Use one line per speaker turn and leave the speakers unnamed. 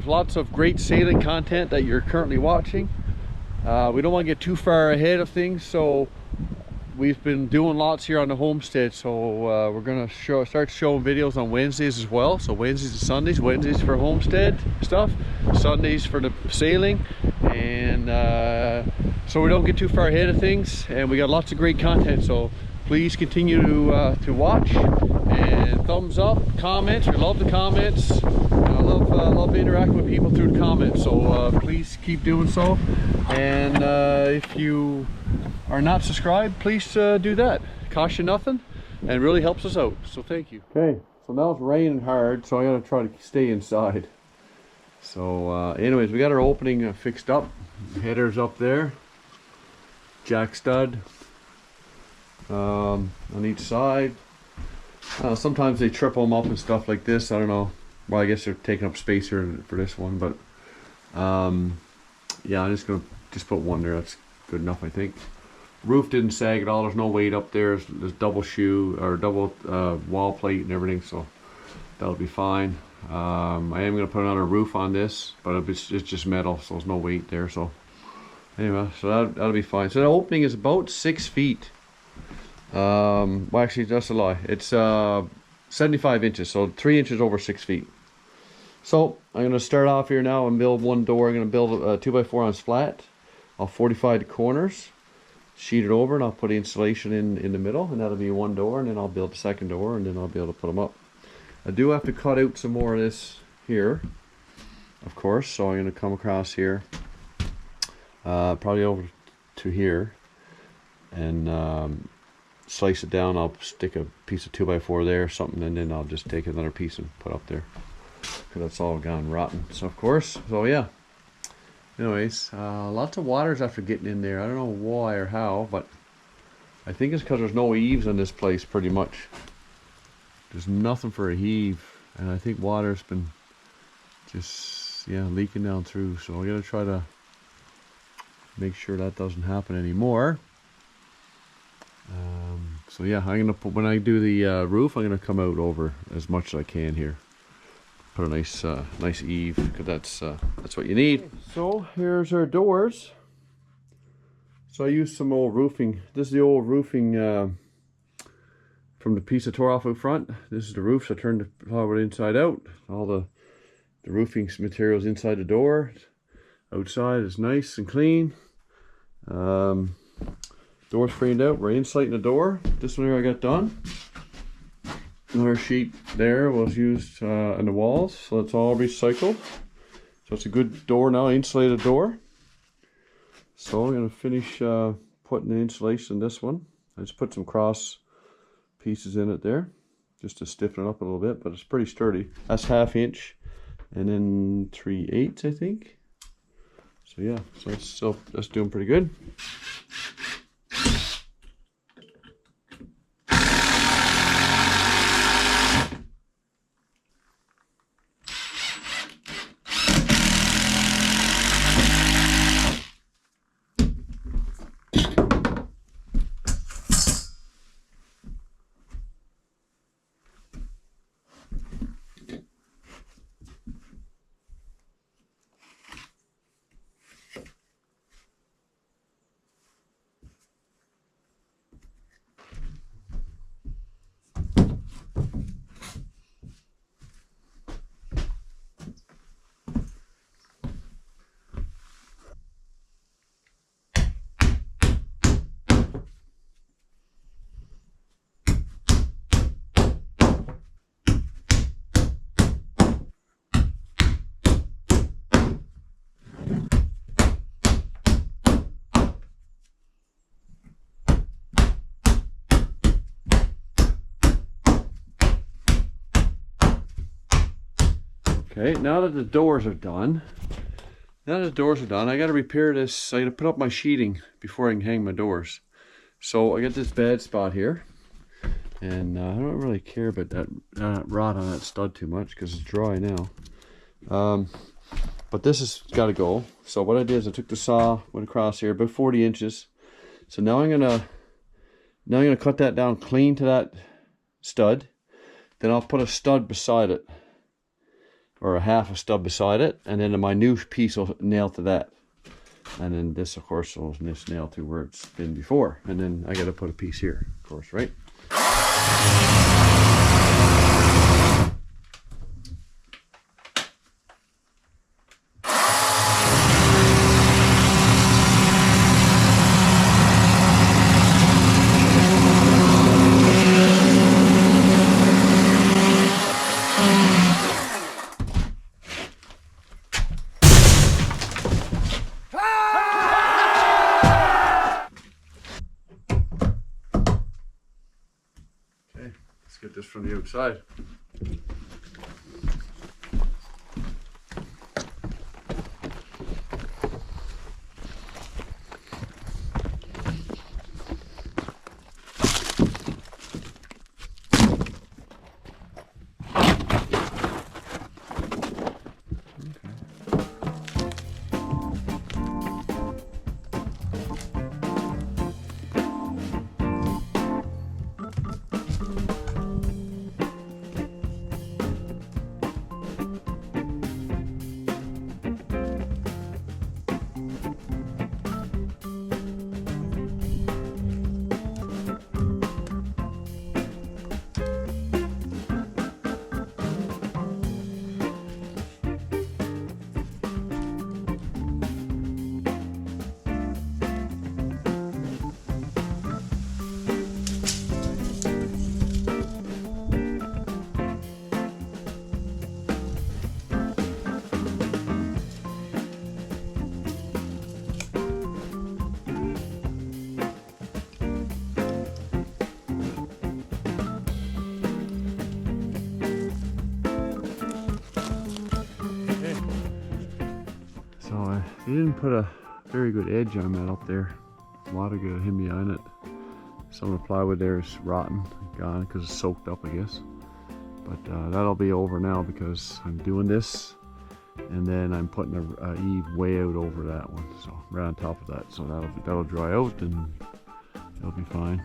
have lots of great sailing content that you're currently watching. We don't want to get too far ahead of things, so we've been doing lots here on the homestead. So we're gonna start showing videos on Wednesdays as well. So Wednesdays and Sundays. Wednesdays for homestead stuff, Sundays for the sailing, and so we don't get too far ahead of things. And we got lots of great content. So please continue to watch, and thumbs up, comments. We love the comments. I love interacting with people through the comments. So please keep doing so. And if you are not subscribed, please do that. Costs you nothing and really helps us out, so thank you. Okay, so now it's raining hard, so I gotta try to stay inside. So anyways, we got our opening fixed up. Headers up there, jack stud on each side. Sometimes they triple them up and stuff like this. I don't know, well, I guess they're taking up space here for this one, but yeah, I'm just gonna put one there. That's good enough, I think. Roof didn't sag at all. There's no weight up there. There's double shoe or double wall plate and everything, so that'll be fine. I am going to put another roof on this, but it's just metal, so there's no weight there. So anyway, so that'll be fine. So the opening is about 6 feet. Well, actually, that's a lie. It's 75 inches, so 3 inches over 6 feet. So I'm going to start off here now and build one door. I'm going to build a 2x4 ounce flat. I'll fortify the corners, sheet it over, and I'll put insulation in the middle, and that'll be one door, and then I'll build the second door, and then I'll be able to put them up. I do have to cut out some more of this here, of course, so I'm going to come across here, probably over to here, and slice it down. I'll stick a piece of 2x4 there or something, and then I'll just take another piece and put up there, because that's all gone rotten. So of course, so yeah. Anyways, lots of waters after getting in there. I don't know why or how, but I think it's because there's no eaves on this place, pretty much. There's nothing for a heave, and I think water's been just, yeah, leaking down through. So I gotta try to make sure that doesn't happen anymore. So yeah, I'm gonna put, when I do the roof, I'm gonna come out over as much as I can here. Put a nice eave, because that's what you need. So here's our doors. So I used some old roofing. This is the old roofing from the piece I tore off out front. This is the roof. So I turned the plywood inside out. All the roofing materials inside the door. Outside is nice and clean. Door's framed out. We're insulating the door. This one here I got done. Another sheet there was used on the walls, so it's all recycled. So it's a good door now, insulated door. So I'm going to finish putting the insulation in this one. I just put some cross pieces in it there, just to stiffen it up a little bit, but it's pretty sturdy. That's 1/2 inch, and then 3/8, I think. So yeah, so that's doing pretty good. Okay, now that the doors are done, I got to repair this. I got to put up my sheeting before I can hang my doors. So I got this bad spot here, and I don't really care about that rod on that stud too much because it's dry now. But this has got to go. So what I did is I took the saw, went across here about 40 inches. So now I'm gonna cut that down clean to that stud. Then I'll put a stud beside it. or a half a stub beside it, and then my new piece will nail to that. And then this, of course, will just nail to where it's been before. And then I got to put a piece here, of course, right? Let's get this from the outside. They didn't put a very good edge on that up there. A lot of good him behind it. Some of the plywood there is rotten, gone because it's soaked up, I guess. But that'll be over now because I'm doing this, and then I'm putting a eave way out over that one, so right on top of that. So that'll dry out and it'll be fine.